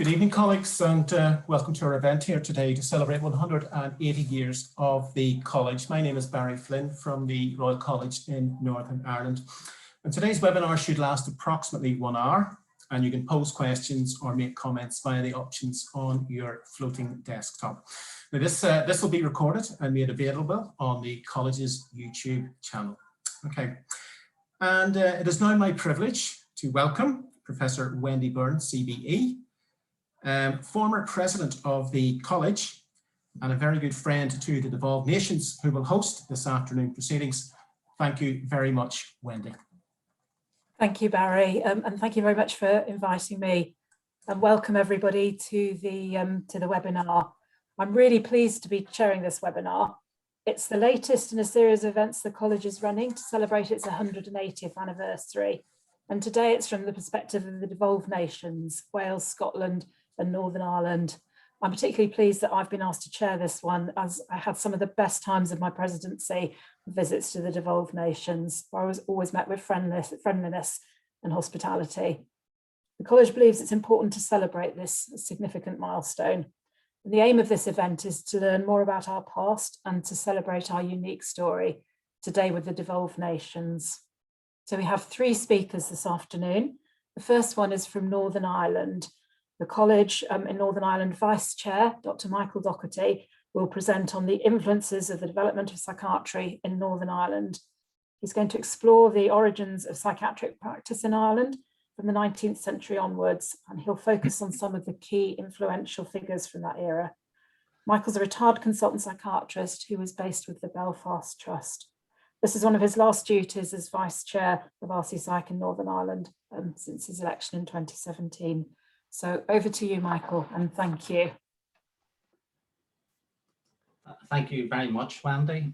Good evening, colleagues, and welcome to our event here today to celebrate 180 years of the college. My name is Barry Flynn from the Royal College in Northern Ireland. And today's webinar should last approximately 1 hour, and you can pose questions or make comments via the options on your floating desktop. Now this will be recorded and made available on the college's YouTube channel. Okay, and it is now my privilege to welcome Professor Wendy Burn CBE, former president of the college and a very good friend to the Devolved Nations, who will host this afternoon proceedings. Thank you very much, Wendy. Thank you, Barry, and thank you very much for inviting me. And welcome everybody to the webinar. I'm really pleased to be chairing this webinar. It's the latest in a series of events the college is running to celebrate its 180th anniversary. And today it's from the perspective of the Devolved Nations, Wales, Scotland, and Northern Ireland. I'm particularly pleased that I've been asked to chair this one, as I had some of the best times of my presidency, visits to the Devolved Nations, where I was always met with friendliness and hospitality. The college believes it's important to celebrate this significant milestone. And the aim of this event is to learn more about our past and to celebrate our unique story today with the Devolved Nations. So we have 3 speakers this afternoon. The first one is from Northern Ireland. The college in Northern Ireland Vice Chair, Dr. Michael Doherty, will present on the influences of the development of psychiatry in Northern Ireland. He's going to explore the origins of psychiatric practice in Ireland from the 19th century onwards, and he'll focus on some of the key influential figures from that era. Michael's a retired consultant psychiatrist who was based with the Belfast Trust. This is one of his last duties as Vice Chair of RC Psych in Northern Ireland since his election in 2017. So over to you, Michael, and thank you. Thank you very much, Wendy.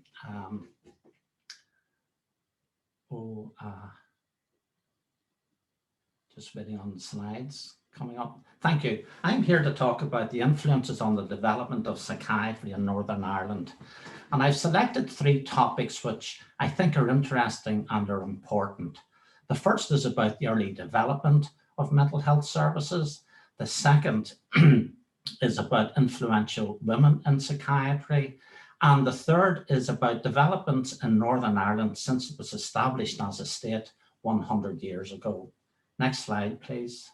Just waiting on the slides coming up. Thank you. I'm here to talk about the influences on the development of psychiatry in Northern Ireland. And I've selected 3 topics which I think are interesting and are important. The first is about the early development of mental health services. The second is about influential women in psychiatry. And the third is about developments in Northern Ireland since it was established as a state 100 years ago. Next slide, please.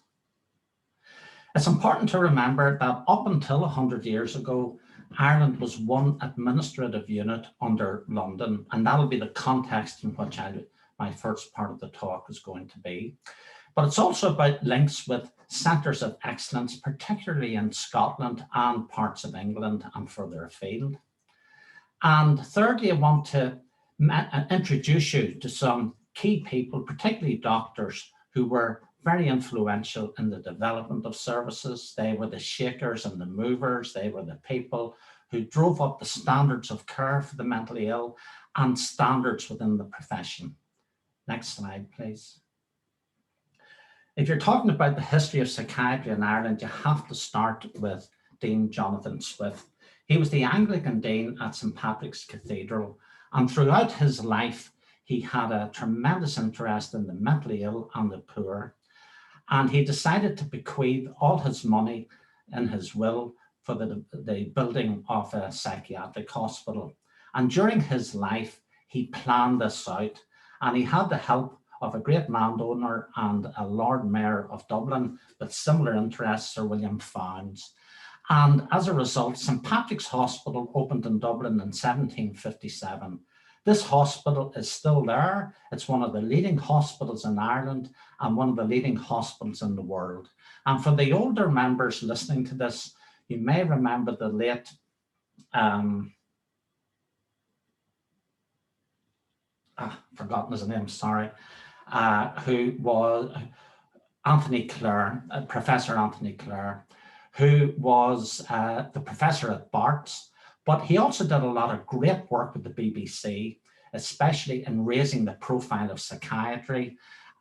It's important to remember that up until 100 years ago, Ireland was one administrative unit under London, and that'll be the context in which my first part of the talk is going to be. But it's also about links with centres of excellence, particularly in Scotland and parts of England and further afield. And thirdly, I want to introduce you to some key people, particularly doctors, who were very influential in the development of services. They were the shakers and the movers. They were the people who drove up the standards of care for the mentally ill and standards within the profession. Next slide, please. If you're talking about the history of psychiatry in Ireland, you have to start with Dean Jonathan Swift. He was the Anglican Dean at St. Patrick's Cathedral, and throughout his life, he had a tremendous interest in the mentally ill and the poor. And he decided to bequeath all his money in his will for the building of a psychiatric hospital. And during his life, he planned this out, and he had the help of a great landowner and a Lord Mayor of Dublin with similar interests, Sir William Founds. And as a result, St. Patrick's Hospital opened in Dublin in 1757. This hospital is still there. It's one of the leading hospitals in Ireland and one of the leading hospitals in the world. And for the older members listening to this, you may remember the late forgotten his name, sorry, who was Anthony Clare, Professor Anthony Clare, who was the professor at Barts, but he also did a lot of great work with the BBC, especially in raising the profile of psychiatry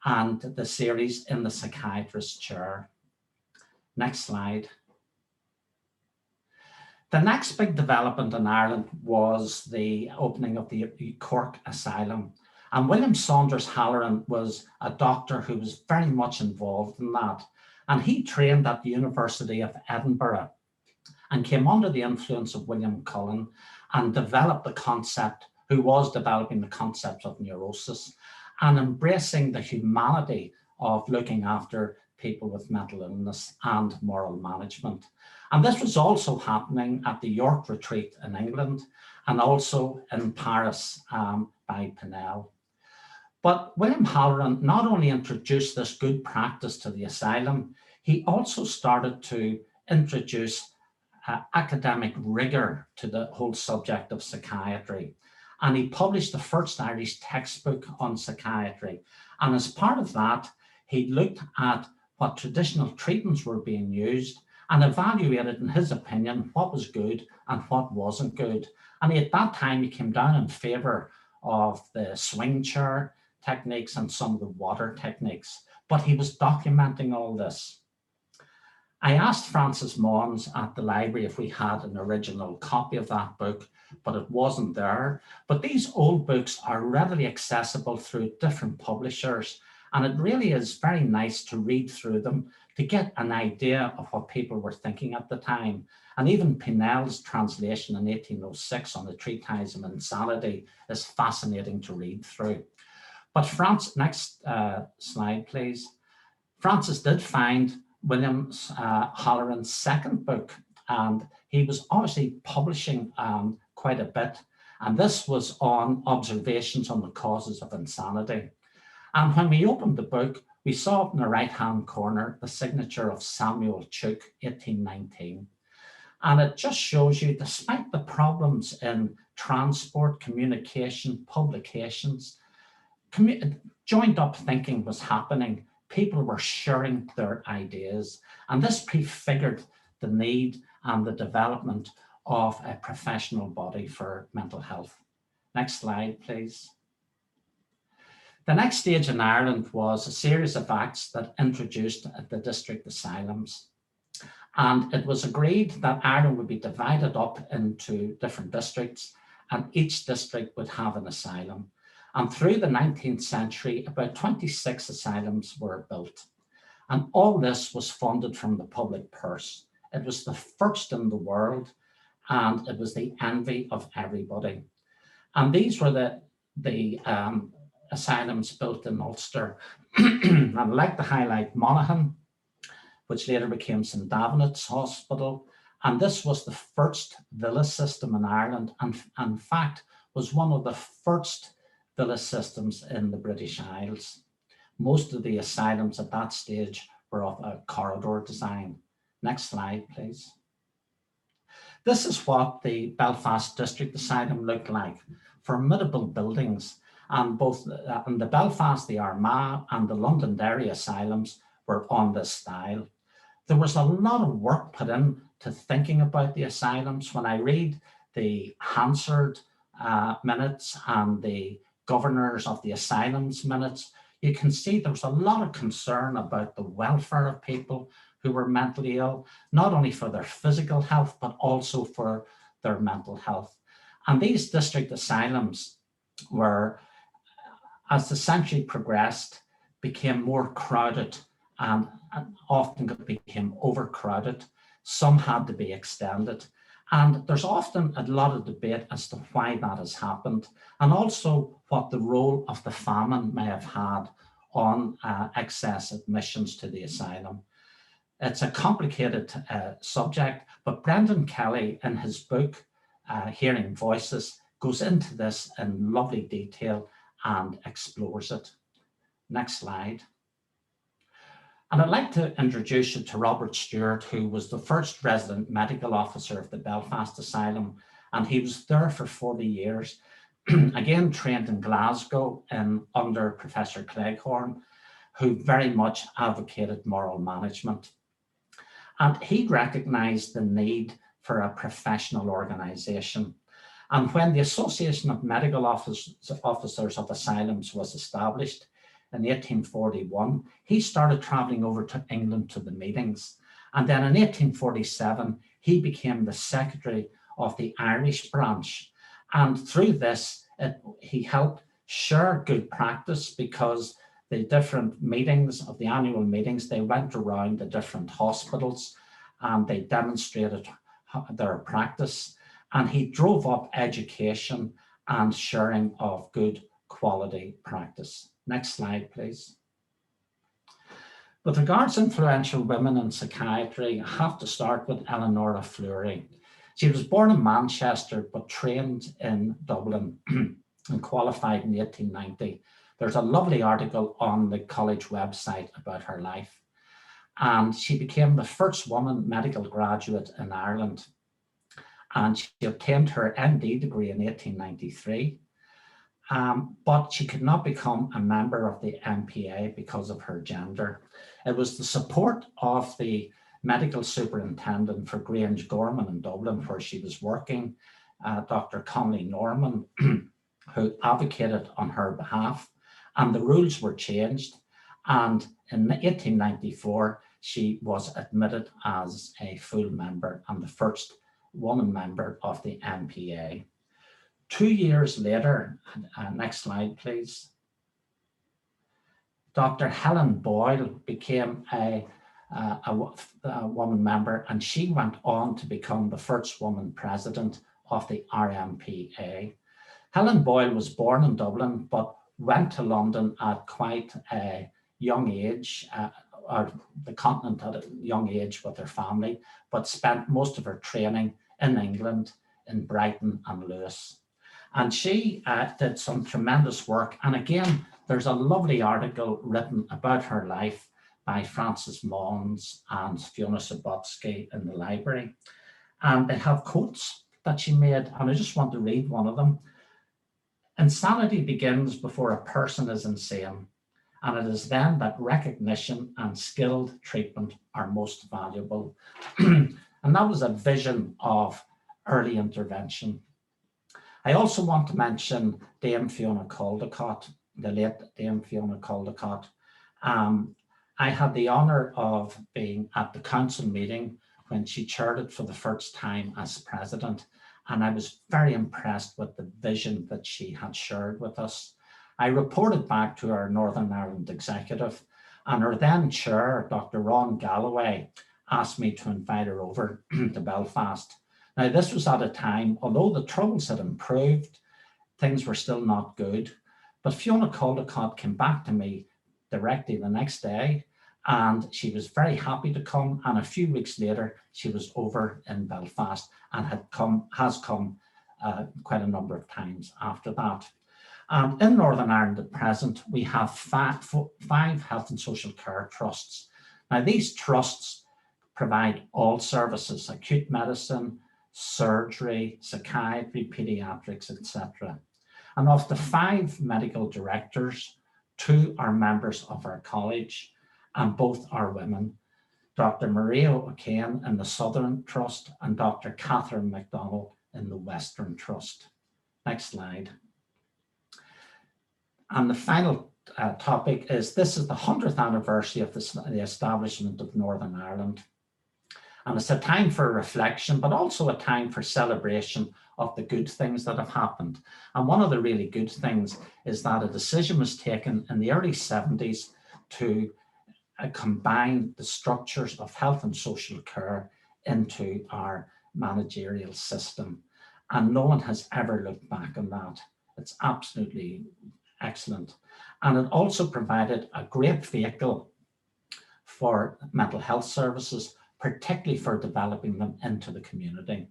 and the series In the Psychiatrist's Chair. Next slide. The next big development in Ireland was the opening of the Cork Asylum. And William Saunders Halloran was a doctor who was very much involved in that. And he trained at the University of Edinburgh and came under the influence of William Cullen and developed the concept, who was developing the concept of neurosis and embracing the humanity of looking after people with mental illness and moral management. And this was also happening at the York Retreat in England and also in Paris by Pinel. But William Halloran not only introduced this good practice to the asylum, he also started to introduce academic rigor to the whole subject of psychiatry. And he published the first Irish textbook on psychiatry. And as part of that, he looked at what traditional treatments were being used and evaluated, in his opinion, what was good and what wasn't good. And at that time, he came down in favor of the swing chair techniques and some of the water techniques, but he was documenting all this. I asked Francis Mons at the library if we had an original copy of that book, but it wasn't there. But these old books are readily accessible through different publishers, and it really is very nice to read through them to get an idea of what people were thinking at the time. And even Pinel's translation in 1806 on the Treatise of Insanity is fascinating to read through. But next slide, please. Francis did find William Halloran's second book, and he was obviously publishing quite a bit. And this was on observations on the causes of insanity. And when we opened the book, we saw up in the right-hand corner the signature of Samuel Chuk, 1819. And it just shows you, despite the problems in transport, communication, publications, joined up thinking was happening. People were sharing their ideas. And this prefigured the need and the development of a professional body for mental health. Next slide, please. The next stage in Ireland was a series of acts that introduced the district asylums. And it was agreed that Ireland would be divided up into different districts, and each district would have an asylum. And through the 19th century, about 26 asylums were built. And all this was funded from the public purse. It was the first in the world, and it was the envy of everybody. And these were the asylums built in Ulster. And I'd like to highlight Monaghan, which later became St. Davenant's Hospital. And this was the first villa system in Ireland, and in fact was one of the first villa systems in the British Isles. Most of the asylums at that stage were of a corridor design. Next slide, please. This is what the Belfast District Asylum looked like. Formidable buildings, and both in the Belfast, the Armagh, and the Londonderry asylums were on this style. There was a lot of work put into thinking about the asylums. When I read the Hansard minutes and the governors of the asylums minutes, you can see there was a lot of concern about the welfare of people who were mentally ill, not only for their physical health, but also for their mental health. And these district asylums were, as the century progressed, became more crowded and often became overcrowded. Some had to be extended. And there's often a lot of debate as to why that has happened, and also what the role of the famine may have had on excess admissions to the asylum. It's a complicated subject, but Brendan Kelly, in his book, Hearing Voices, goes into this in lovely detail and explores it. Next slide. And I'd like to introduce you to Robert Stewart, who was the first resident medical officer of the Belfast Asylum, and he was there for 40 years, again trained in Glasgow under Professor Cleghorn, who very much advocated moral management. And he recognised the need for a professional organisation. And when the Association of Medical Officers of Asylums was established in 1841, he started travelling over to England to the meetings. And then in 1847, he became the secretary of the Irish branch. And through this, he helped share good practice, because the different meetings of the annual meetings, they went around the different hospitals and they demonstrated their practice, and he drove up education and sharing of good quality practice. Next slide, please. With regards to influential women in psychiatry, I have to start with Eleanor Flynn. She was born in Manchester but trained in Dublin and qualified in 1890. There's a lovely article on the college website about her life. And she became the first woman medical graduate in Ireland. And she obtained her MD degree in 1893. But she could not become a member of the MPA because of her gender. It was the support of the medical superintendent for Grange Gorman in Dublin, where she was working, Dr. Conley Norman, who advocated on her behalf, and the rules were changed. And in 1894, she was admitted as a full member and the first woman member of the MPA. 2 years later, next slide, please, Dr. Helen Boyle became a woman member, and she went on to become the first woman president of the RMPA. Helen Boyle was born in Dublin, but went to London at quite a young age, or the continent at a young age with her family, but spent most of her training in England, in Brighton and Lewis. And she did some tremendous work. And again, there's a lovely article written about her life by Frances Mons and Fiona Subotsky in the library. And they have quotes that she made, and I just want to read one of them. Insanity begins before a person is insane, and it is then that recognition and skilled treatment are most valuable. And that was a vision of early intervention. I also want to mention Dame Fiona Caldicott, the late Dame Fiona Caldicott. I had the honour of being at the council meeting when she chaired it for the first time as president, and I was very impressed with the vision that she had shared with us. I reported back to our Northern Ireland executive, and her then chair, Dr. Ron Galloway, asked me to invite her over to Belfast. Now, this was at a time, although the troubles had improved, things were still not good. But Fiona Caldicott came back to me directly the next day, and she was very happy to come. And a few weeks later, she was over in Belfast and has come quite a number of times after that. And in Northern Ireland at present, we have five health and social care trusts. Now, these trusts provide all services: acute medicine, surgery, psychiatry, pediatrics, etc. And of the 5 medical directors, 2 are members of our college, and both are women. Dr. Maria O'Kane in the Southern Trust and Dr. Catherine MacDonald in the Western Trust. Next slide. And the final topic is, this is the 100th anniversary of the establishment of Northern Ireland. And it's a time for reflection, but also a time for celebration of the good things that have happened. And one of the really good things is that a decision was taken in the early 70s to combine the structures of health and social care into our managerial system. And no one has ever looked back on that. It's absolutely excellent. And it also provided a great vehicle for mental health services, particularly for developing them into the community.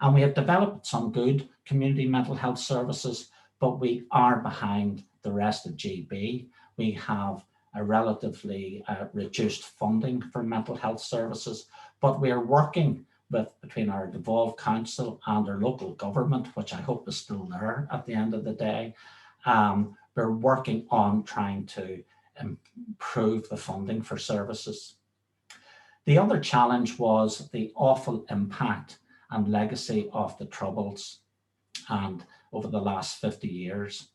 And we have developed some good community mental health services, but we are behind the rest of GB. We have a relatively reduced funding for mental health services, but we are working between our Devolved Council and our local government, which I hope is still there at the end of the day. We're working on trying to improve the funding for services. The other challenge was the awful impact and legacy of the Troubles and over the last 50 years.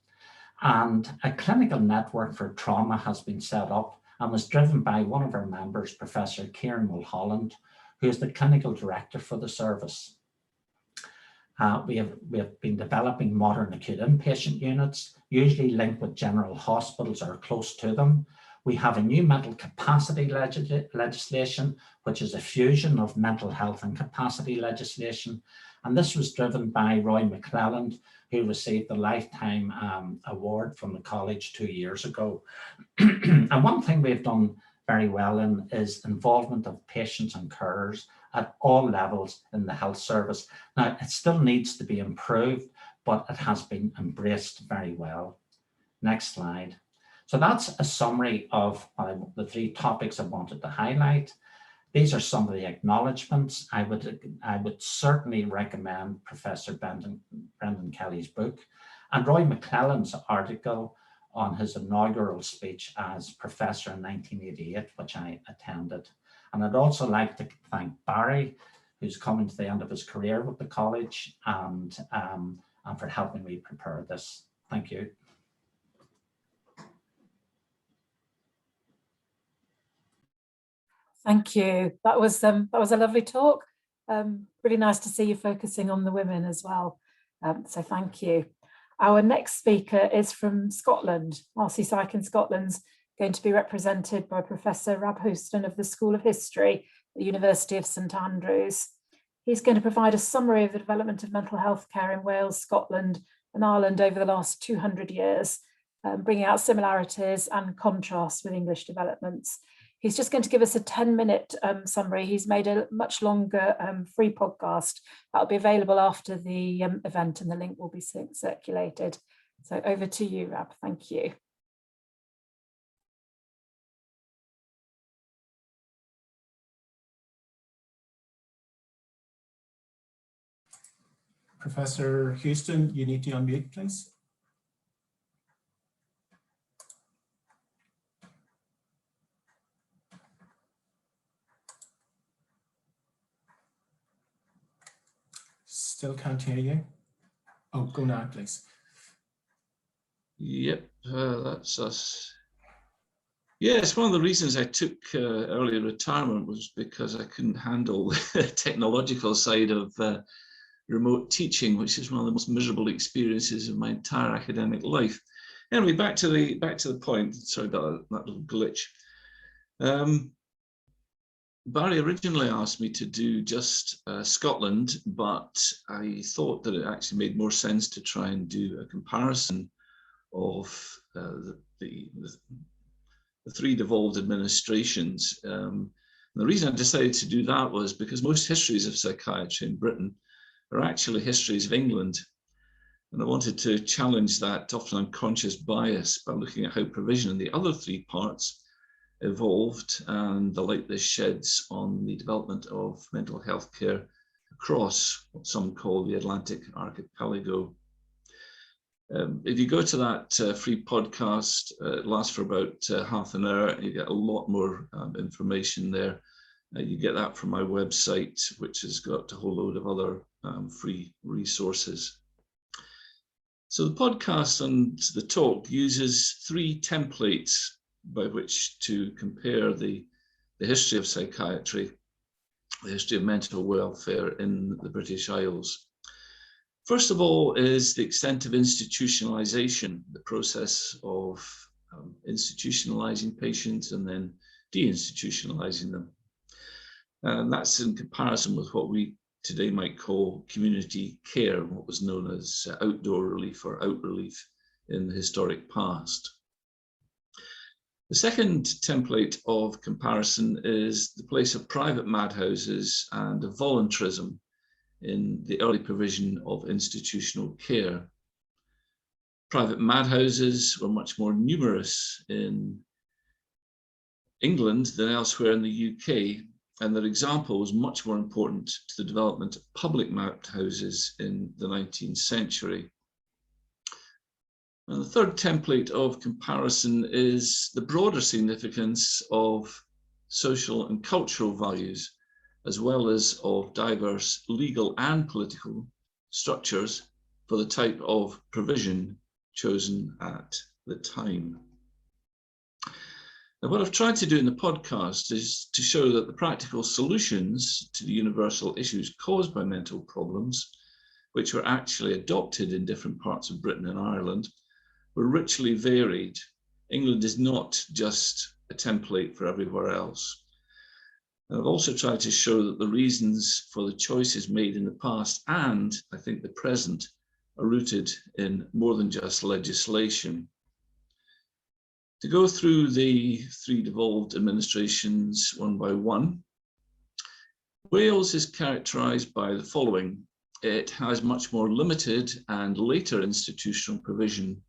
And a clinical network for trauma has been set up and was driven by one of our members, Professor Kieran Mulholland, who is the clinical director for the service. We have been developing modern acute inpatient units, usually linked with general hospitals or close to them. We have a new mental capacity legislation, which is a fusion of mental health and capacity legislation. And this was driven by Roy McClelland, who received the Lifetime Award from the college 2 years ago. And one thing we've done very well in is involvement of patients and carers at all levels in the health service. Now, it still needs to be improved, but it has been embraced very well. Next slide. So that's a summary of the 3 topics I wanted to highlight. These are some of the acknowledgements. I would certainly recommend Professor Brendan Kelly's book and Roy McClelland's article on his inaugural speech as professor in 1988, which I attended. And I'd also like to thank Barry, who's coming to the end of his career with the college, and for helping me prepare this. Thank you. Thank you. That was a lovely talk. Really nice to see you focusing on the women as well. So thank you. Our next speaker is from Scotland. RC Psych in Scotland's going to be represented by Professor Rab Houston of the School of History at the University of St Andrews. He's going to provide a summary of the development of mental health care in Wales, Scotland and Ireland over the last 200 years, bringing out similarities and contrasts with English developments. He's just going to give us a 10-minute summary. He's made a much longer free podcast that'll be available after the event, and the link will be circulated. So over to you, Rab. Thank you. Professor Houston, you need to unmute, please. Still can't hear you. Oh, go now, please. Yep, that's us. Yes, one of the reasons I took early retirement was because I couldn't handle the technological side of remote teaching, which is one of the most miserable experiences of my entire academic life. Anyway, back to the point. Sorry about that little glitch. Barry originally asked me to do just Scotland, but I thought that it actually made more sense to try and do a comparison of the 3 devolved administrations. The reason I decided to do that was because most histories of psychiatry in Britain are actually histories of England. And I wanted to challenge that often unconscious bias by looking at how provision in the other 3 parts evolved and the light this sheds on the development of mental health care across what some call the Atlantic archipelago. If you go to that free podcast, it lasts for about half an hour. You get a lot more information there. You get that from my website, which has got a whole load of other free resources. So the podcast and the talk uses 3 templates by which to compare the history of psychiatry, the history of mental welfare in the British Isles. First of all is the extent of institutionalization, the process of institutionalizing patients and then deinstitutionalizing them. And that's in comparison with what we today might call community care, what was known as outdoor relief or out relief in the historic past. The second template of comparison is the place of private madhouses and of voluntarism in the early provision of institutional care. Private madhouses were much more numerous in England than elsewhere in the UK, and their example was much more important to the development of public madhouses in the 19th century. And the third template of comparison is the broader significance of social and cultural values, as well as of diverse legal and political structures for the type of provision chosen at the time. Now, what I've tried to do in the podcast is to show that the practical solutions to the universal issues caused by mental problems which were actually adopted in different parts of Britain and Ireland, were richly varied. England is not just a template for everywhere else. And I've also tried to show that the reasons for the choices made in the past and I think the present are rooted in more than just legislation. To go through the three devolved administrations one by one, Wales is characterised by the following. It has much more limited and later institutional provision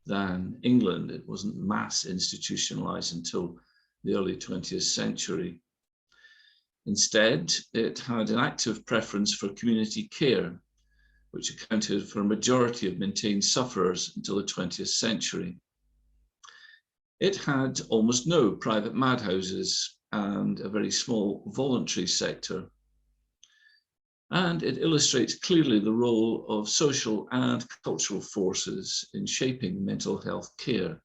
than England. It wasn't mass institutionalised until the early 20th century. Instead, it had an active preference for community care, which accounted for a majority of maintained sufferers until the 20th century. It had almost no private madhouses and a very small voluntary sector. And it illustrates clearly the role of social and cultural forces in shaping mental health care,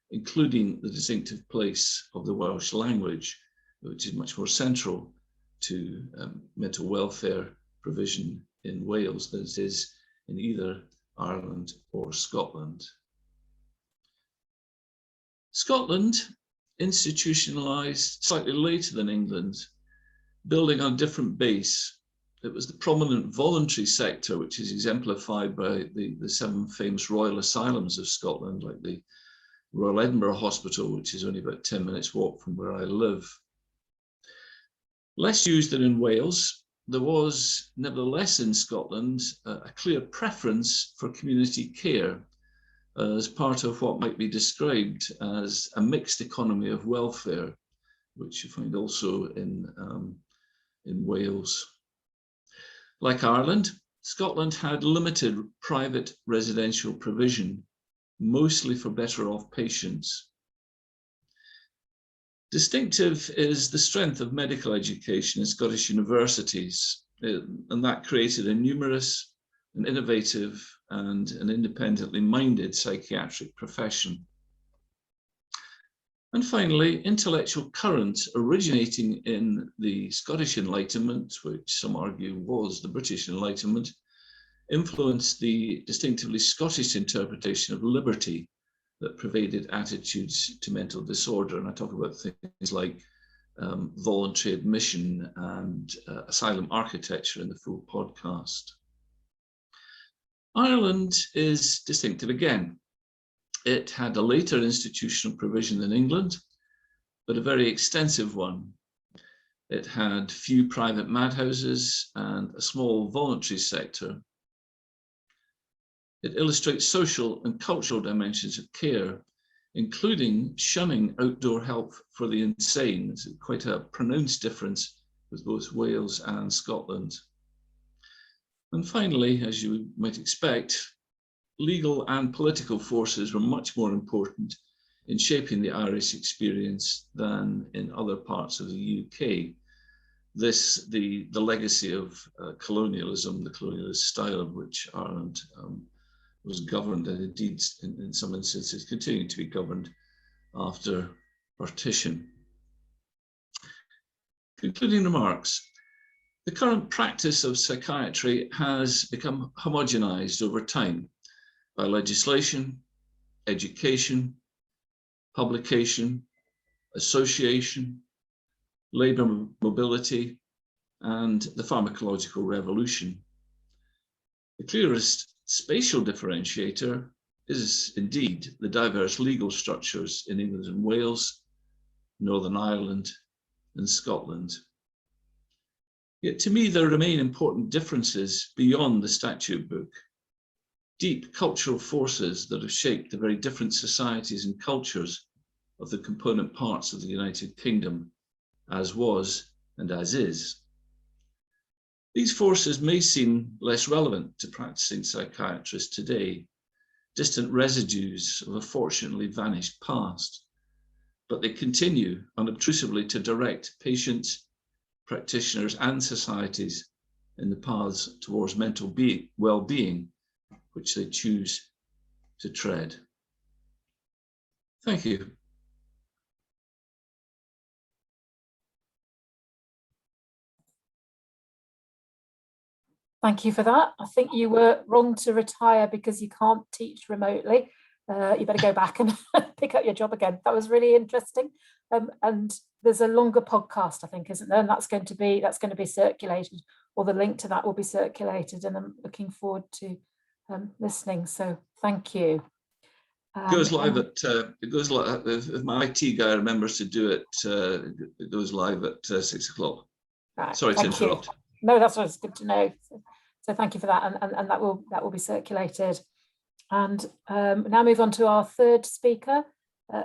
including the distinctive place of the Welsh language, which is much more central to mental welfare provision in Wales than it is in either Ireland or Scotland. Scotland institutionalised slightly later than England, building on a different base. It was the prominent voluntary sector, which is exemplified by the 7 famous royal asylums of Scotland, like the Royal Edinburgh Hospital, which is only about 10 minutes walk from where I live. Less used than in Wales, there was nevertheless in Scotland a clear preference for community care as part of what might be described as a mixed economy of welfare, which you find also in Wales. Like Ireland, Scotland had limited private residential provision, mostly for better off patients. Distinctive is the strength of medical education in Scottish universities, and that created a numerous, an innovative, and an independently minded psychiatric profession. And finally, intellectual current originating in the Scottish Enlightenment, which some argue was the British Enlightenment, influenced the distinctively Scottish interpretation of liberty that pervaded attitudes to mental disorder. And I talk about things like voluntary admission and asylum architecture in the full podcast. Ireland is distinctive again. It had a later institutional provision than England, but a very extensive one. It had few private madhouses and a small voluntary sector. It illustrates social and cultural dimensions of care, including shunning outdoor help for the insane. It's quite a pronounced difference with both Wales and Scotland. And finally, as you might expect, legal and political forces were much more important in shaping the Irish experience than in other parts of the UK. This, the legacy of colonialism, the colonialist style of which Ireland was governed, and indeed in some instances continuing to be governed after partition. Concluding remarks. The current practice of psychiatry has become homogenized over time by legislation, education, publication, association, labour mobility, and the pharmacological revolution. The clearest spatial differentiator is indeed the diverse legal structures in England and Wales, Northern Ireland, and Scotland. Yet to me, there remain important differences beyond the statute book. Deep cultural forces that have shaped the very different societies and cultures of the component parts of the United Kingdom, as was and as is. These forces may seem less relevant to practicing psychiatrists today, distant residues of a fortunately vanished past, but they continue unobtrusively to direct patients, practitioners, and societies in the paths towards mental well-being which they choose to tread. Thank you. Thank you for that. I think you were wrong to retire because you can't teach remotely. You better go back and pick up your job again. That was really interesting. And there's a longer podcast, I think, isn't there? And that's going to be circulated, or the link to that will be circulated. And I'm looking forward to listening. So thank you. It goes live if my IT guy remembers to do it, it goes live at 6 o'clock. Right, sorry to interrupt. No, that's good to know. So thank you for that, and that will be circulated. And now move on to our third speaker.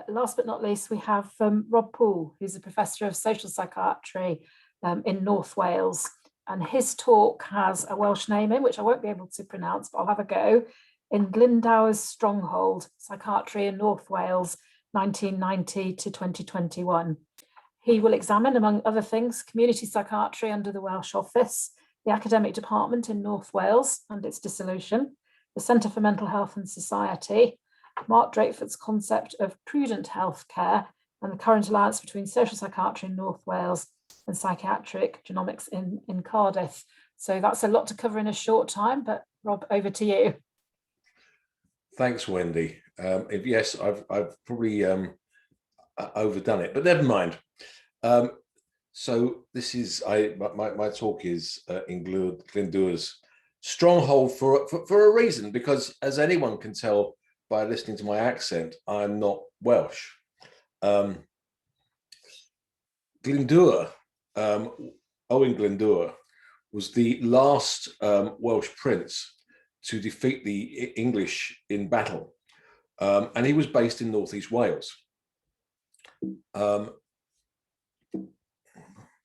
Last but not least, we have Rob Poole, who's a professor of social psychiatry in North Wales. And his talk has a Welsh name in, which I won't be able to pronounce, but I'll have a go. In Glyndwr's Stronghold, Psychiatry in North Wales, 1990 to 2021. He will examine, among other things, community psychiatry under the Welsh Office, the academic department in North Wales and its dissolution, the Centre for Mental Health and Society, Mark Drakeford's concept of prudent healthcare, and the current alliance between social psychiatry in North Wales and psychiatric genomics in Cardiff. So that's a lot to cover in a short time, but Rob, over to you. Thanks, Wendy. Yes, I've probably overdone it, but never mind. So this is my talk is in Glyndwr's Stronghold for a reason, because as anyone can tell by listening to my accent, I'm not Welsh. Glyndwr, Owen Glyndwr, was the last Welsh prince to defeat the English in battle, and he was based in Northeast Wales.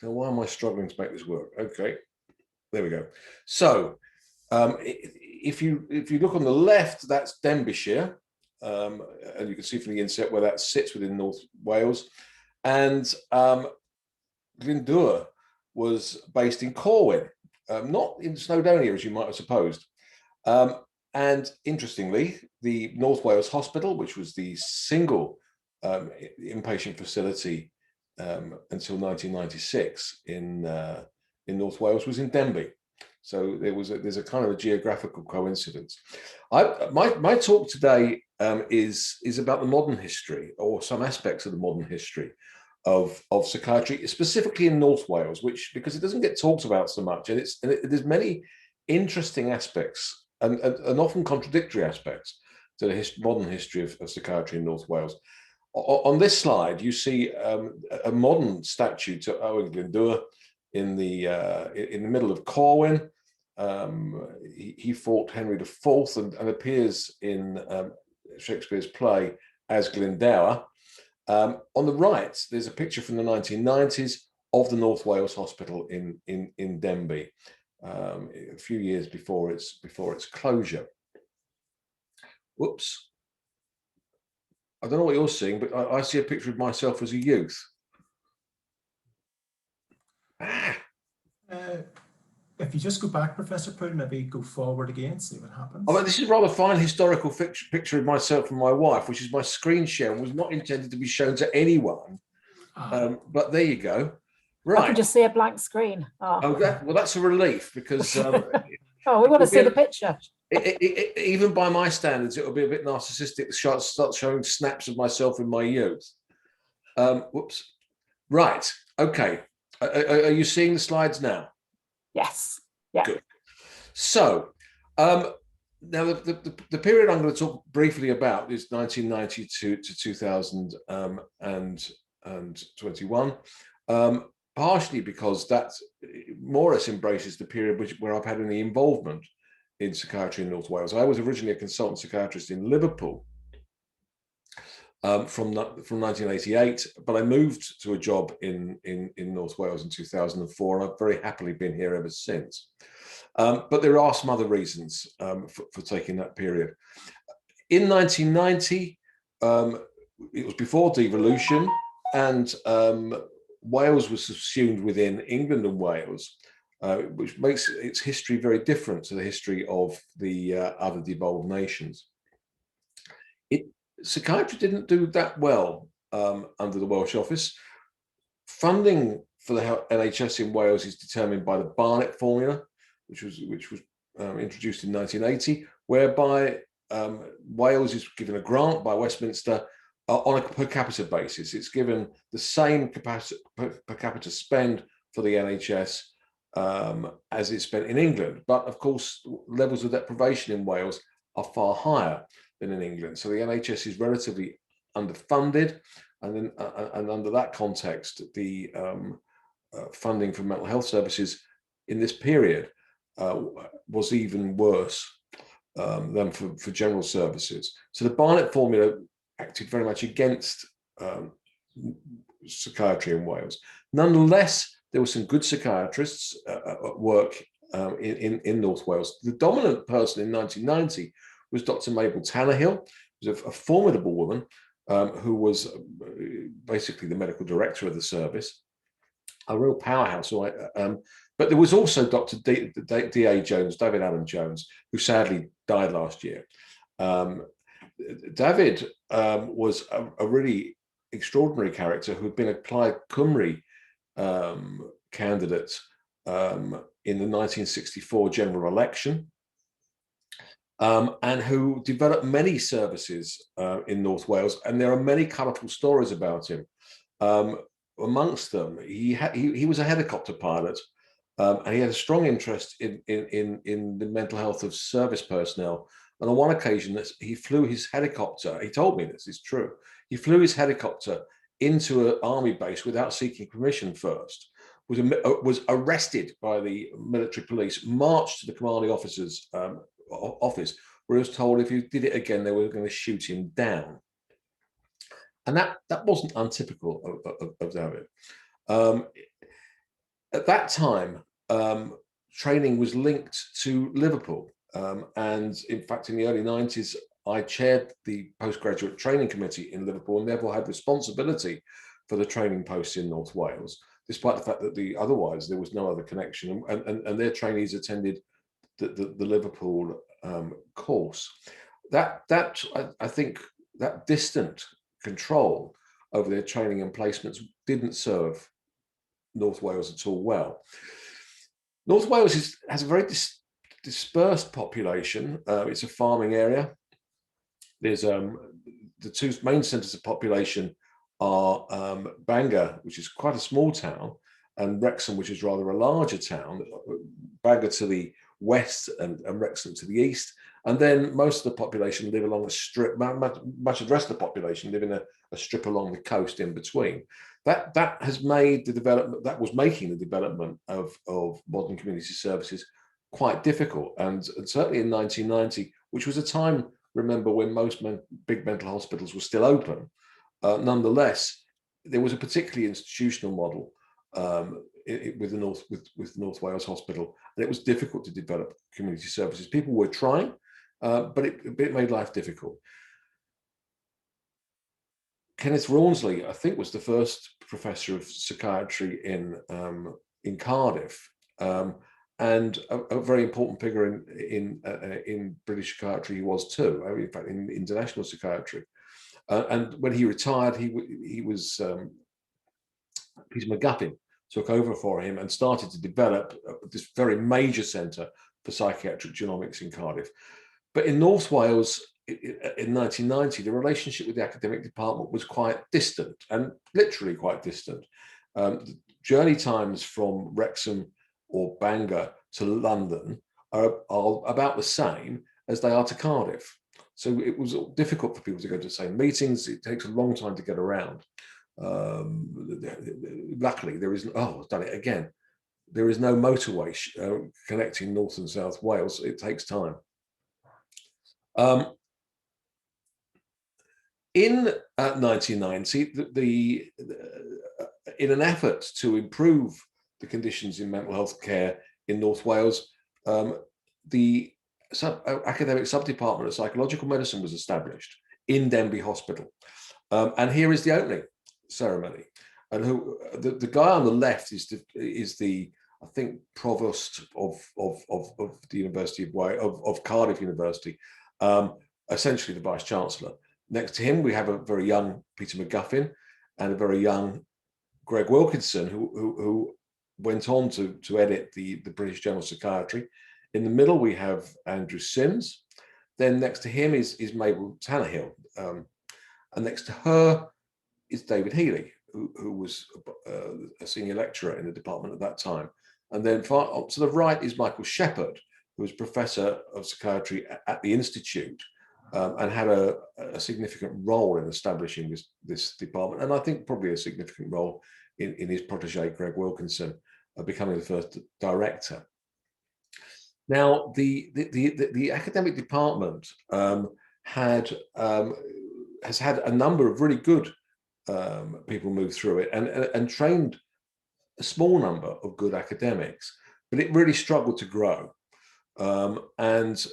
Why am I struggling to make this work? Okay, there we go. So if you look on the left, that's Denbighshire, and you can see from the inset where that sits within North Wales. And Glyndwr was based in Corwin, not in Snowdonia, as you might have supposed. And interestingly, the North Wales Hospital, which was the single inpatient facility until 1996 in North Wales, was in Denbigh. So there's a kind of a geographical coincidence. My talk today is about the modern history, or some aspects of the modern history of psychiatry, specifically in North Wales, because it doesn't get talked about so much, and there's many interesting aspects and often contradictory aspects to the modern history of psychiatry in North Wales. On this slide, you see a modern statue to Owen Glyndwr in the middle of Corwin. He fought Henry IV and appears in Shakespeare's play as Glyndwr. On the right, there's a picture from the 1990s of the North Wales Hospital in Denbigh, a few years before its closure. Whoops. I don't know what you're seeing, but I see a picture of myself as a youth. If you just go back, Professor Poole, maybe go forward again, see what happens. Oh, this is a rather fine historical picture of myself and my wife, which is my screen share, and was not intended to be shown to anyone. But there you go. Right. I can just see a blank screen. Oh, well, that's a relief, because we want to see the picture. Even by my standards, it would be a bit narcissistic to start showing snaps of myself in my youth. Whoops. Right. Okay. Are you seeing the slides now? Yes. Yeah. Good. So now the period I'm going to talk briefly about is 1992 to 2021. Partially because that more or less embraces the period where I've had any involvement in psychiatry in North Wales. I was originally a consultant psychiatrist in Liverpool from 1988, but I moved to a job in North Wales in 2004, and I've very happily been here ever since. But there are some other reasons for taking that period. In 1990, it was before devolution, and Wales was subsumed within England and Wales, which makes its history very different to the history of the other devolved nations. Psychiatry didn't do that well under the Welsh Office. Funding for the NHS in Wales is determined by the Barnett formula, which was introduced in 1980, whereby Wales is given a grant by Westminster on a per capita basis. It's given the same per capita spend for the NHS as it's spent in England. But of course, levels of deprivation in Wales are far higher than in England. So the NHS is relatively underfunded. And under that context, the funding for mental health services in this period was even worse than for general services. So the Barnett formula acted very much against psychiatry in Wales. Nonetheless, there were some good psychiatrists at work in North Wales. The dominant person in 1990 was Dr. Mabel Tannehill, who was a formidable woman who was basically the medical director of the service, a real powerhouse. But there was also Dr. D.A. Jones, David Allen Jones, who sadly died last year. David was a really extraordinary character who had been a Plaid Cymru candidate in the 1964 general election, and who developed many services in North Wales. And there are many colourful stories about him. Amongst them, he was a helicopter pilot, and he had a strong interest in the mental health of service personnel. And on one occasion, he flew his helicopter. He told me this is true. He flew his helicopter into an army base without seeking permission first. Was arrested by the military police, marched to the commanding officer's office, where he was told if he did it again, they were going to shoot him down. And that wasn't untypical of David. At that time, training was linked to Liverpool. And in fact, in the early 90s, I chaired the postgraduate training committee in Liverpool and therefore had responsibility for the training posts in North Wales, despite the fact that otherwise there was no other connection. And their trainees attended the Liverpool course. I think that distant control over their training and placements didn't serve North Wales at all well. North Wales has a very dispersed population. It's a farming area. There's the two main centres of population are Bangor, which is quite a small town, and Wrexham, which is rather a larger town. Bangor to the west and Wrexham to the east. And then most of the population live along a strip. Much of the rest of the population live in a strip along the coast in between. That has made the development, that was making the development of modern community services quite difficult. And certainly in 1990, which was a time, remember, when most big mental hospitals were still open, nonetheless, there was a particularly institutional model with North Wales Hospital, and it was difficult to develop community services. People were trying, but it made life difficult. Kenneth Rawnsley, I think, was the first professor of psychiatry in Cardiff, and a very important figure in British psychiatry. He was too. In fact, in international psychiatry. And when he retired, he was Peter McGuffin took over for him and started to develop this very major centre for psychiatric genomics in Cardiff. But in North Wales, in 1990, the relationship with the academic department was quite distant, and literally quite distant. The journey times from Wrexham or Bangor to London are about the same as they are to Cardiff. So it was difficult for people to go to the same meetings. It takes a long time to get around. Luckily, there is, I've done it again. There is no motorway connecting North and South Wales. It takes time. In 1990, in an effort to improve the conditions in mental health care in North Wales, the academic sub-department of psychological medicine was established in Denbigh Hospital. And here is the opening ceremony. And the guy on the left is the I think provost of the University of Cardiff University, essentially the vice chancellor. Next to him, we have a very young Peter McGuffin and a very young Greg Wilkinson, who went on to edit the British Journal of Psychiatry. In the middle, we have Andrew Sims. Then next to him is Mabel Tannehill. And next to her is David Healy, who was a senior lecturer in the department at that time. And then far up to the right is Michael Shepherd, who was Professor of Psychiatry at the Institute, and had a significant role in establishing this department. And I think probably a significant role in his protege, Greg Wilkinson, becoming the first director. Now, the academic department has had a number of really good people move through it and trained a small number of good academics, but it really struggled to grow. And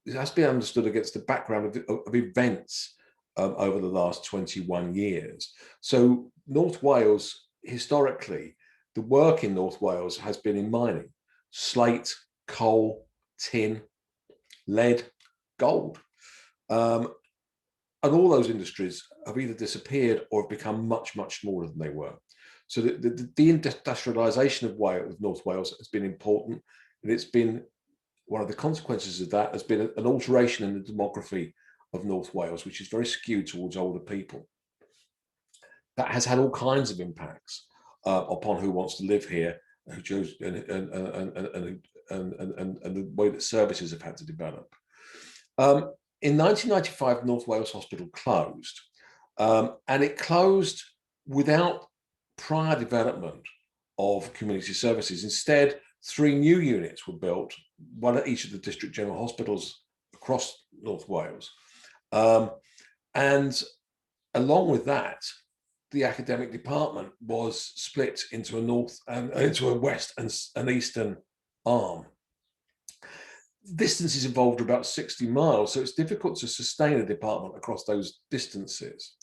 it has to be understood against the background of events over the last 21 years. So North Wales, historically, the work in North Wales has been in mining: slate, coal, tin, lead, gold. And all those industries have either disappeared or have become much, much smaller than they were. So the deindustrialization of North Wales has been important, and it's been one of the consequences of that has been an alteration in the demography of North Wales, which is very skewed towards older people. That has had all kinds of impacts upon who wants to live here, who chose, and the way that services have had to develop. In 1995, North Wales Hospital closed, and it closed without prior development of community services. Instead, 3 new units were built, one at each of the district general hospitals across North Wales. And along with that, the academic department was split into a north and into a west and an eastern arm. Distances involved are about 60 miles, so it's difficult to sustain a department across those distances.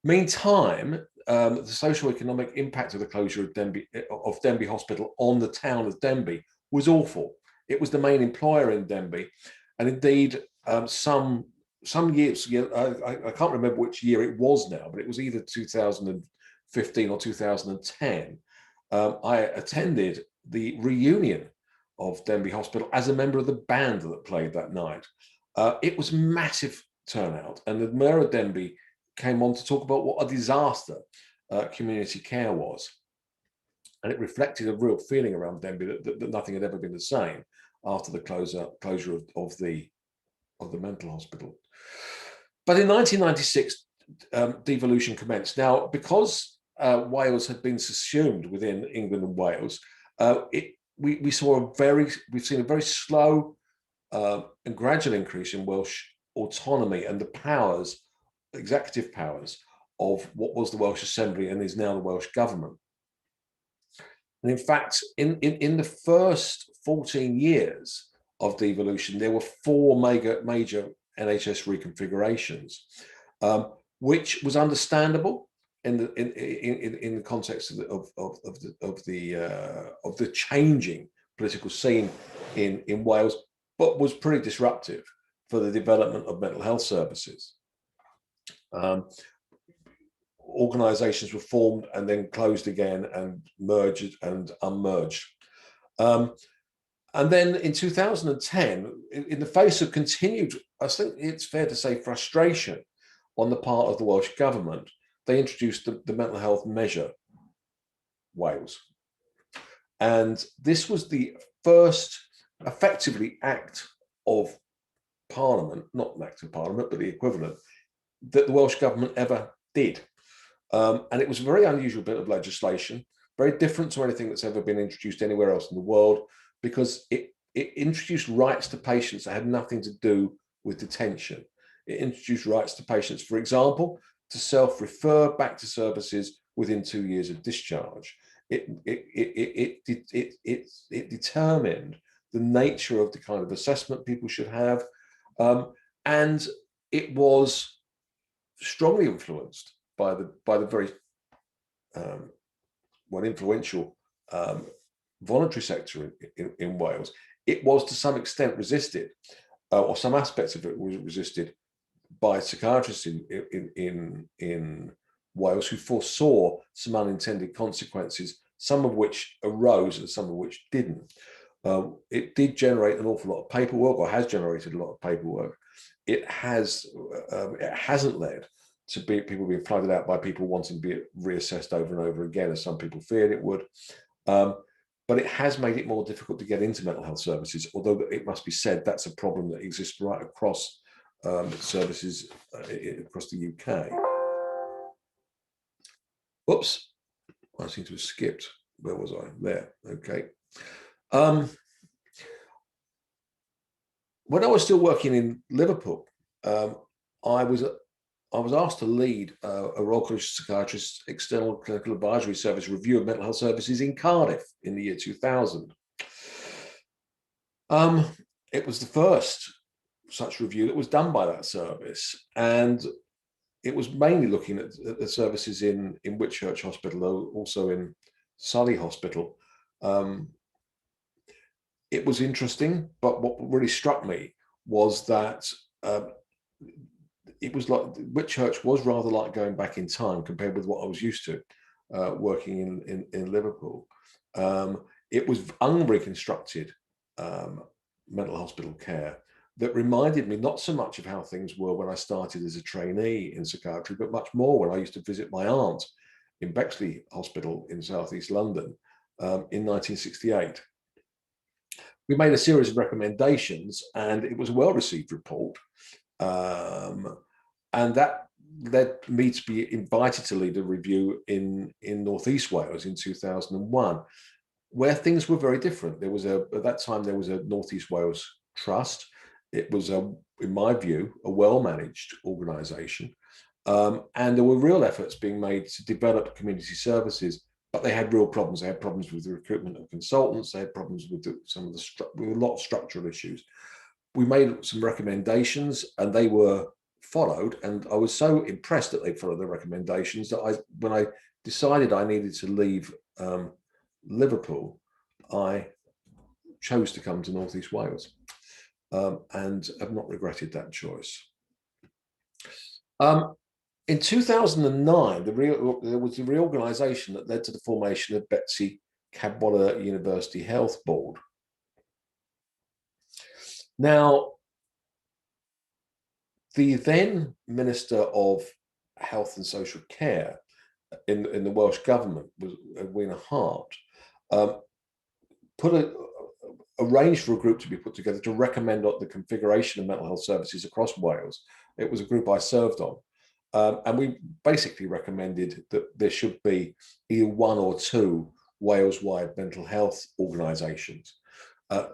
Meantime, the socio-economic impact of the closure of Denbigh Hospital on the town of Denbigh was awful. It was the main employer in Denbigh, and indeed, some years, I can't remember which year it was now, but it was either 2015 or 2010. I attended the reunion of Denbigh Hospital as a member of the band that played that night. It was massive turnout, and the mayor of Denbigh came on to talk about what a disaster community care was. And it reflected a real feeling around Denbigh that nothing had ever been the same after the closure of the mental hospital. But in 1996, devolution commenced. Now, because Wales had been subsumed within England and Wales, we've seen a very slow and gradual increase in Welsh autonomy and the powers, executive powers, of what was the Welsh Assembly and is now the Welsh Government. And in fact, in the first 14 years of devolution, there were 4 major NHS reconfigurations, which was understandable in the context of the changing political scene in Wales, but was pretty disruptive for the development of mental health services. Organisations were formed and then closed again and merged and unmerged. And then in 2010, in the face of continued, I think it's fair to say, frustration on the part of the Welsh Government, they introduced the mental health measure, Wales. And this was the first effectively act of Parliament, not an act of Parliament, but the equivalent, that the Welsh Government ever did. And it was a very unusual bit of legislation, very different to anything that's ever been introduced anywhere else in the world, because it introduced rights to patients that had nothing to do with detention. It introduced rights to patients, for example, to self-refer back to services within 2 years of discharge. It determined the nature of the kind of assessment people should have, and it was strongly influenced by the very influential voluntary sector in Wales. It was to some extent resisted, or some aspects of it was resisted by psychiatrists in Wales, who foresaw some unintended consequences, some of which arose and some of which didn't. It did generate an awful lot of paperwork, or has generated a lot of paperwork. It hasn't led to people being flooded out by people wanting to be reassessed over and over again, as some people feared it would. But it has made it more difficult to get into mental health services, although it must be said that's a problem that exists right across services across the UK. Oops, I seem to have skipped. Where was I? There, okay. When I was still working in Liverpool, I was asked to lead a Royal College of Psychiatrists External Clinical Advisory Service review of mental health services in Cardiff in the year 2000. It was the first such review that was done by that service, and it was mainly looking at the services in Whitchurch Hospital, though also in Surrey Hospital. It was interesting, but what really struck me was that it was like Whitchurch was rather like going back in time compared with what I was used to working in Liverpool. It was unreconstructed mental hospital care that reminded me not so much of how things were when I started as a trainee in psychiatry, but much more when I used to visit my aunt in Bexley Hospital in southeast London in 1968. We made a series of recommendations, and it was a well-received report. And that led me to be invited to lead a review in Northeast Wales in 2001, where things were very different. There was at that time, there was a Northeast Wales Trust. It was, in my view, a well-managed organisation. And there were real efforts being made to develop community services, but they had real problems. They had problems with the recruitment of consultants. They had problems with with a lot of structural issues. We made some recommendations, and they were followed. And I was so impressed that they followed the recommendations that when I decided I needed to leave Liverpool, I chose to come to Northeast Wales, and have not regretted that choice. In 2009, there was a reorganisation that led to the formation of Betsy Cadwallader University Health Board. Now, the then Minister of Health and Social Care in the Welsh Government was Edwina Hart, arranged for a group to be put together to recommend the configuration of mental health services across Wales. It was a group I served on. And we basically recommended that there should be either one or two Wales-wide mental health organisations.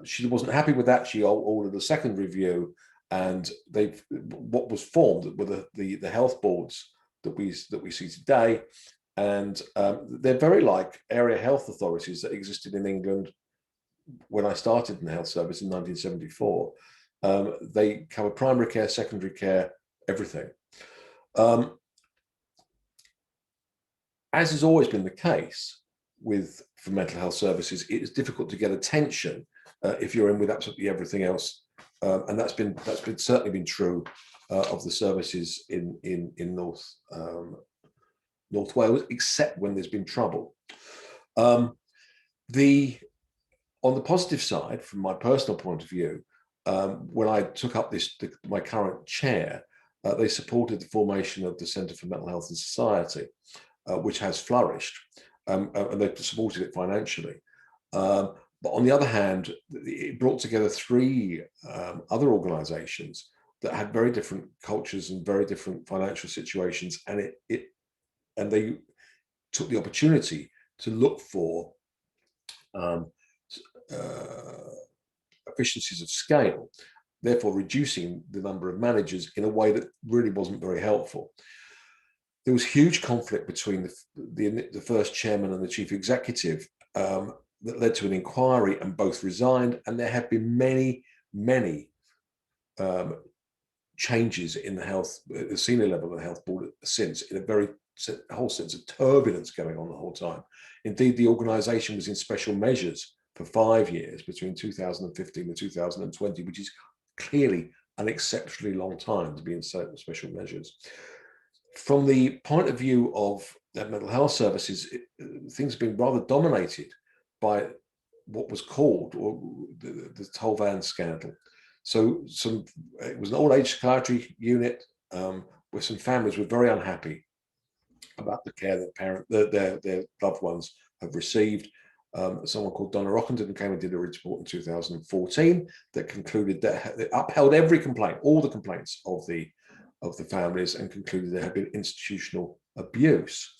She wasn't happy with that. She ordered a second review, and what was formed were the health boards that we see today, and they're very like area health authorities that existed in England when I started in the health service in 1974. They cover primary care, secondary care, everything. As has always been the case for mental health services, it is difficult to get attention if you're in with absolutely everything else, and that's certainly been true of the services in North Wales, except when there's been trouble. On the positive side, from my personal point of view, when I took up my current chair, they supported the formation of the Centre for Mental Health and Society, which has flourished, and they supported it financially. But on the other hand, it brought together three other organisations that had very different cultures and very different financial situations, and they took the opportunity to look for efficiencies of scale, therefore reducing the number of managers in a way that really wasn't very helpful. There was huge conflict between the first chairman and the chief executive that led to an inquiry, and both resigned. And there have been many, many changes in the senior level of the health board since, in a whole sense of turbulence going on the whole time. Indeed, the organisation was in special measures for 5 years, between 2015 and 2020, which is clearly an exceptionally long time to be in certain special measures. from the point of view of their mental health services, things have been rather dominated by what was called or the Tolvan scandal. So it was an old age psychiatry unit where some families were very unhappy about the care that their loved ones have received. Someone called Donna Rockenden came and did a report in 2014 that concluded that it upheld every complaint, all the complaints of the families, and concluded there had been institutional abuse.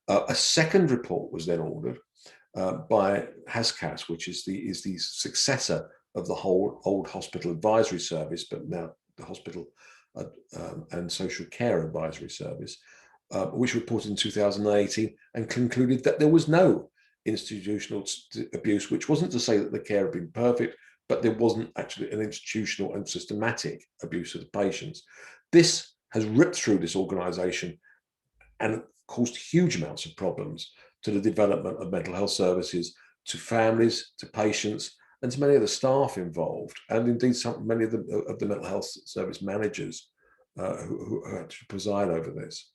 A second report was then ordered by HASCAS, which is the successor of the whole old hospital advisory service, but now the hospital and social care advisory service, which reported in 2018 and concluded that there was no institutional abuse, which wasn't to say that the care had been perfect, but there wasn't actually an institutional and systematic abuse of the patients. This has ripped through this organisation and caused huge amounts of problems to the development of mental health services, to families, to patients, and to many of the staff involved, and indeed many of the mental health service managers who actually preside over this.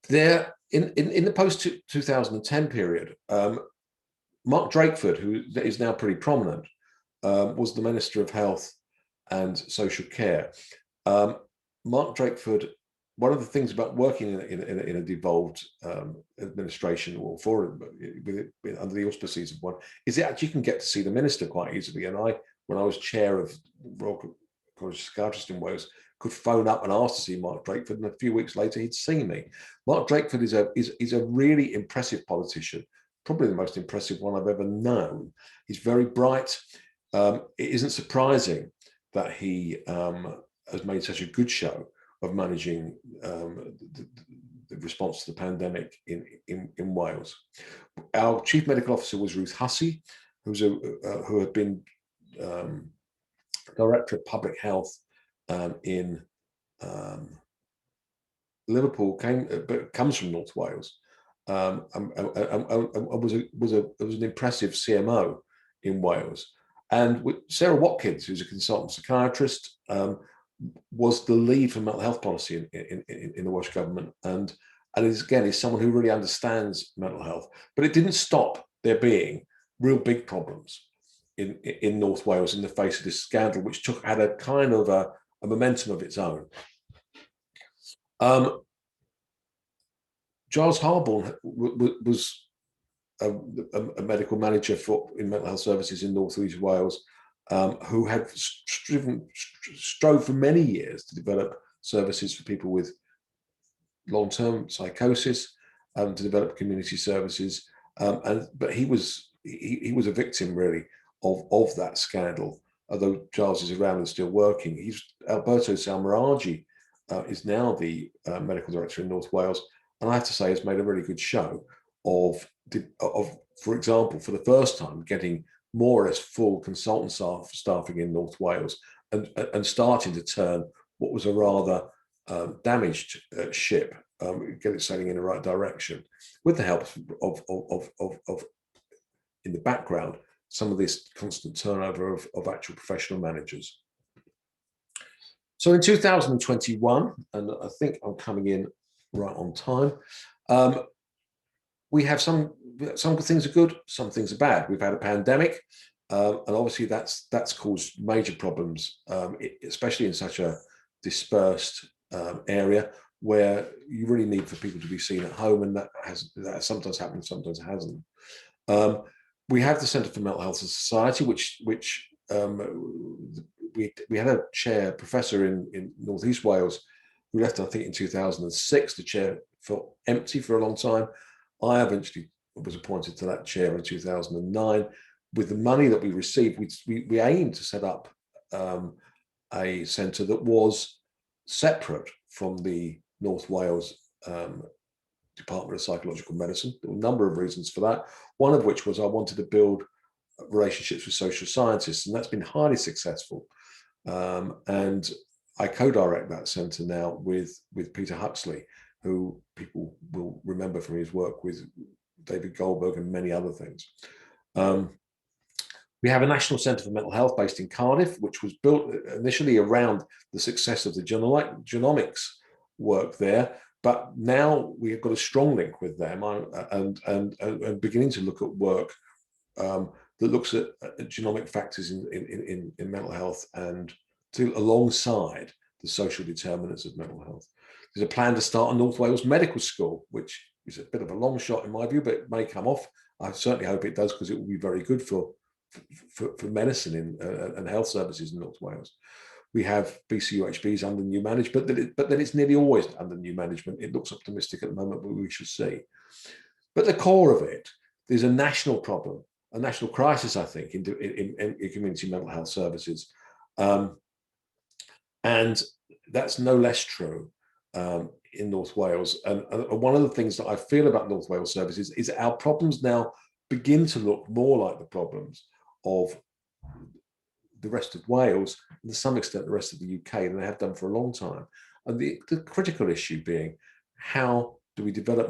There, in the post-2010 period, Mark Drakeford, who is now pretty prominent, was the Minister of Health and Social Care. Mark Drakeford, one of the things about working in a devolved administration or under the auspices of one is that actually you can get to see the minister quite easily. And when I was chair of Royal College of Psychiatrists in Wales, could phone up and ask to see Mark Drakeford, and a few weeks later he'd see me. Mark Drakeford is a really impressive politician, probably the most impressive one I've ever known. He's very bright. It isn't surprising that he has made such a good show of managing the response to the pandemic in Wales. Our chief medical officer was Ruth Hussey, who had been director of public health in Liverpool, but comes from North Wales, and was an impressive CMO in Wales. And Sarah Watkins, who's a consultant psychiatrist, was the lead for mental health policy in the Welsh government, and is someone who really understands mental health. But it didn't stop there being real big problems in North Wales in the face of this scandal, which had a kind of a momentum of its own. Giles Harborne was a medical manager in mental health services in North East Wales, who had strove for many years to develop services for people with long-term psychosis, to develop community services, but he was a victim really of that scandal. Although Giles is around and still working, Alberto Salmaraghi is now the medical director in North Wales, and I have to say has made a really good show of, for example, for the first time getting more or less full consultant staffing in North Wales, and starting to turn what was a rather damaged ship, get it sailing in the right direction, with the help of in the background, some of this constant turnover of actual professional managers. So in 2021, and I think I'm coming in right on time, we have some things are good, some things are bad. We've had a pandemic, and obviously that's caused major problems, especially in such a dispersed area where you really need for people to be seen at home, and that sometimes happens, sometimes hasn't. We have the Centre for Mental Health and Society, which we had a chair, professor in North East Wales, who left, I think, in 2006. The chair felt empty for a long time. I eventually was appointed to that chair in 2009. With the money that we received, we aimed to set up a centre that was separate from the North Wales Department of Psychological Medicine. There were a number of reasons for that, one of which was I wanted to build relationships with social scientists, and that's been highly successful. And I co-direct that centre now with Peter Huxley, who people will remember from his work with David Goldberg and many other things. We have a National Centre for Mental Health based in Cardiff, which was built initially around the success of the genomics work there. But now we have got a strong link with them and beginning to look at work that looks at genomic factors in mental health and alongside the social determinants of mental health. There's a plan to start a North Wales medical school, which is a bit of a long shot in my view, but it may come off. I certainly hope it does, because it will be very good for medicine and health services in North Wales. We have BCUHBs under new management, but then it's nearly always under new management. It looks optimistic at the moment, but we shall see. But the core of it, there's a national problem, a national crisis, I think, in community mental health services. And that's no less true in North Wales. And one of the things that I feel about North Wales services is our problems now begin to look more like the problems of the rest of Wales, and to some extent the rest of the UK, and they have done for a long time. And the critical issue being, how do we develop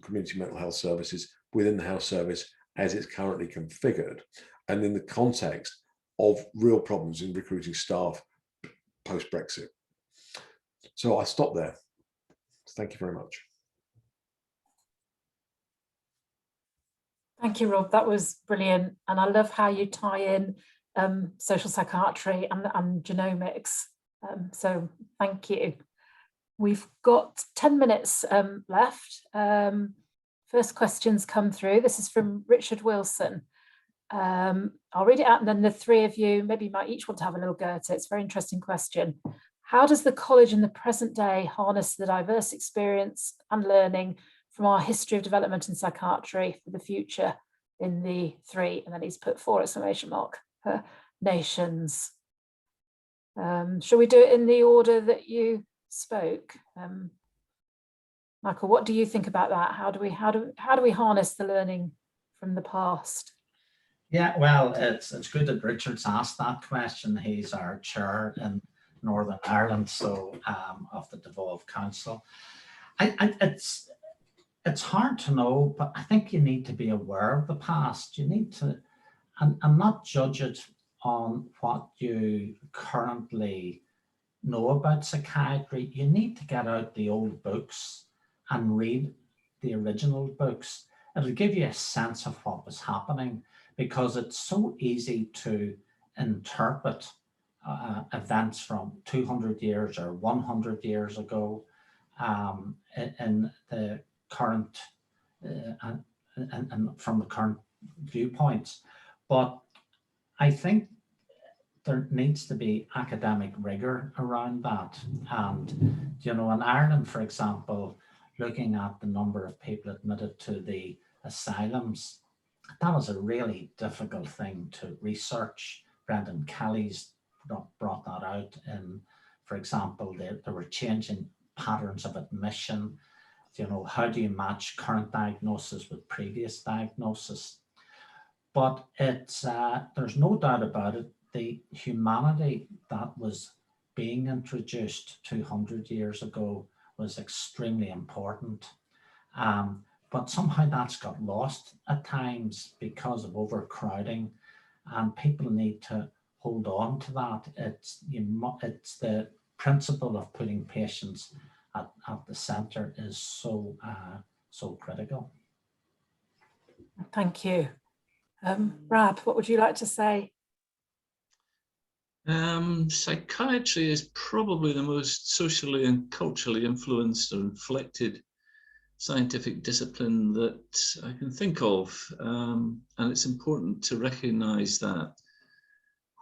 community mental health services within the health service as it's currently configured, and in the context of real problems in recruiting staff post-Brexit. So I stop there. Thank you very much. Thank you, Rob. That was brilliant. And I love how you tie in social psychiatry and genomics. So thank you. We've got 10 minutes left. First questions come through. This is from Richard Wilson. I'll read it out, and then the three of you maybe might each want to have a little go at it. It's a very interesting question. How does the college in the present day harness the diverse experience and learning from our history of development in psychiatry for the future in the three, and then he's put 4 exclamation mark, nations? Shall we do it in the order that you spoke? Michael, what do you think about that? How do we harness the learning from the past? Yeah, well, it's good that Richard's asked that question. He's our chair in Northern Ireland, so of the Devolved Council. It's hard to know, but I think you need to be aware of the past. You need to, and not judge it on what you currently know about psychiatry. You need to get out the old books and read the original books. It'll give you a sense of what was happening, because it's so easy to interpret events from 200 years or 100 years ago in the current and from the current viewpoints. But I think there needs to be academic rigor around that. And, you know, in Ireland, for example, looking at the number of people admitted to the asylums, that was a really difficult thing to research. Brendan Kelly's brought that out. And for example, there were changing patterns of admission. You know, how do you match current diagnosis with previous diagnosis? But it's there's no doubt about it, the humanity that was being introduced 200 years ago was extremely important. But somehow that's got lost at times because of overcrowding, and people need to hold on to that. It's the principle of putting patients at the centre is so critical. Thank you. Rab, what would you like to say? Psychiatry is probably the most socially and culturally influenced or inflected scientific discipline that I can think of. And it's important to recognise that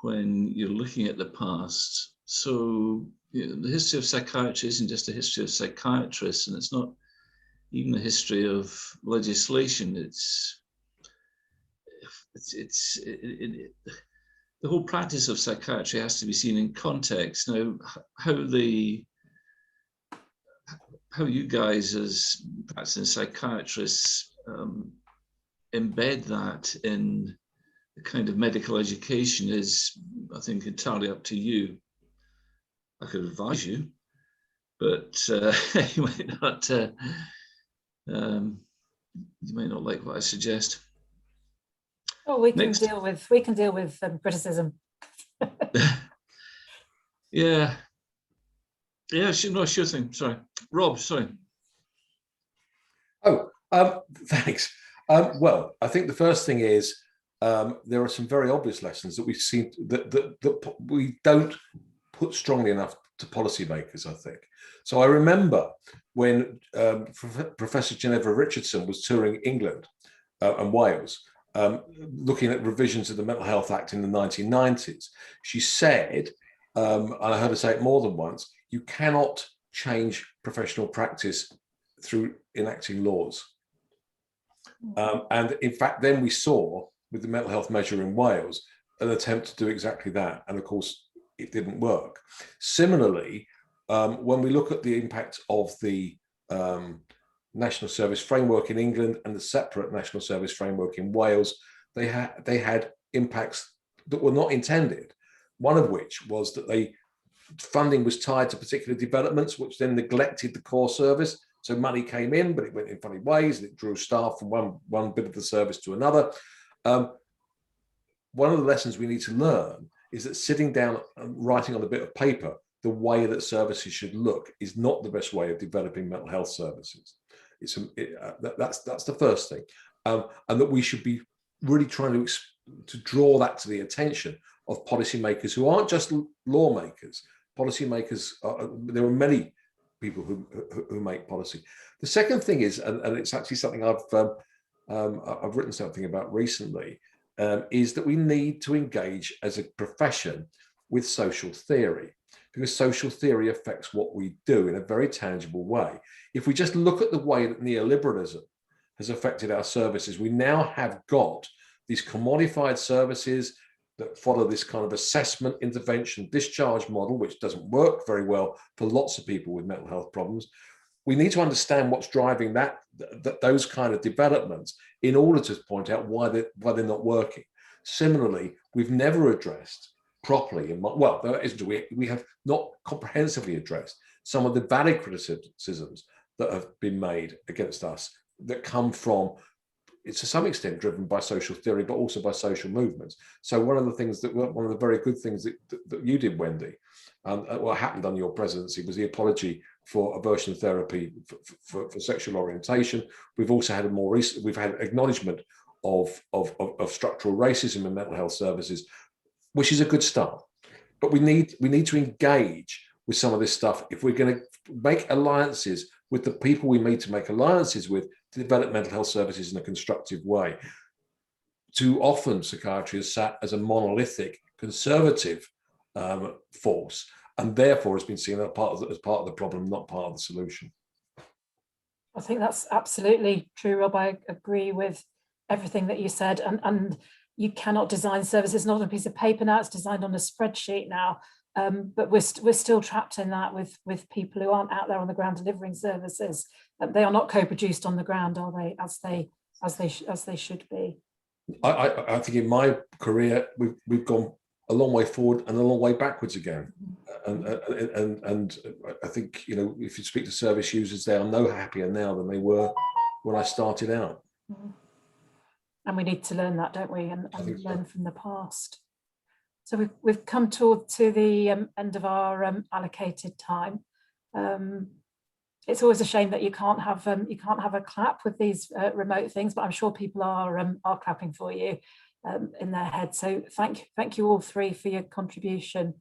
when you're looking at the past. So the history of psychiatry isn't just a history of psychiatrists, and it's not even a history of legislation. The whole practice of psychiatry has to be seen in context. Now, how you guys as practicing psychiatrists embed that in the kind of medical education is, I think, entirely up to you. I could advise you, but you might not like what I suggest. Oh, we can Next. deal with criticism. Yeah. Yeah, sure thing. Sorry. Rob, sorry. Oh, thanks. Well, I think the first thing is there are some very obvious lessons that we've seen that we don't put strongly enough to policymakers, I think. So I remember when Professor Ginevra Richardson was touring England and Wales, looking at revisions of the Mental Health Act in the 1990s, she said, and I heard her say it more than once, you cannot change professional practice through enacting laws. And in fact, then we saw with the mental health measure in Wales an attempt to do exactly that. And of course, it didn't work. Similarly, when we look at the impact of the National Service Framework in England and the separate National Service Framework in Wales, they had impacts that were not intended. One of which was that funding was tied to particular developments, which then neglected the core service. So money came in, but it went in funny ways, and it drew staff from one bit of the service to another. One of the lessons we need to learn is that sitting down and writing on a bit of paper the way that services should look is not the best way of developing mental health services. That's the first thing, and that we should be really trying to draw that to the attention of policymakers who aren't just lawmakers. Policymakers, there are many people who make policy. The second thing is, and it's actually something I've written something about recently, is that we need to engage as a profession with social theory, because social theory affects what we do in a very tangible way. If we just look at the way that neoliberalism has affected our services, we now have got these commodified services that follow this kind of assessment, intervention, discharge model, which doesn't work very well for lots of people with mental health problems. We need to understand what's driving those kind of developments in order to point out why they're not working. Similarly, we've never addressed properly, we have not comprehensively addressed some of the valid criticisms that have been made against us that come from, it's to some extent driven by social theory, but also by social movements. So one of the very good things that you did, Wendy, what happened under your presidency was the apology for aversion therapy for sexual orientation. We've also had we've had acknowledgement of structural racism in mental health services, which is a good start. But we need to engage with some of this stuff if we're going to make alliances with the people we need to make alliances with to develop mental health services in a constructive way. Too often, psychiatry is sat as a monolithic, conservative force, and therefore has been seen as part of the problem, not part of the solution. I think that's absolutely true, Rob. I agree with everything that you said, and you cannot design services not on a piece of paper now, it's designed on a spreadsheet now. But we're still trapped in that with people who aren't out there on the ground delivering services. They are not co-produced on the ground, are they? As they should be. I think in my career we've gone a long way forward and a long way backwards again, and I think, you know, if you speak to service users, they are no happier now than they were when I started out. And we need to learn that, don't we? And learn so. from the past. So we've come to the end of our allocated time. It's always a shame that you can't have a clap with these remote things, but I'm sure people are clapping for you in their head. So thank you all three for your contribution.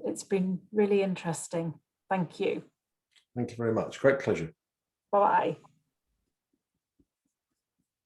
It's been really interesting. Thank you. Thank you very much. Great pleasure. Bye.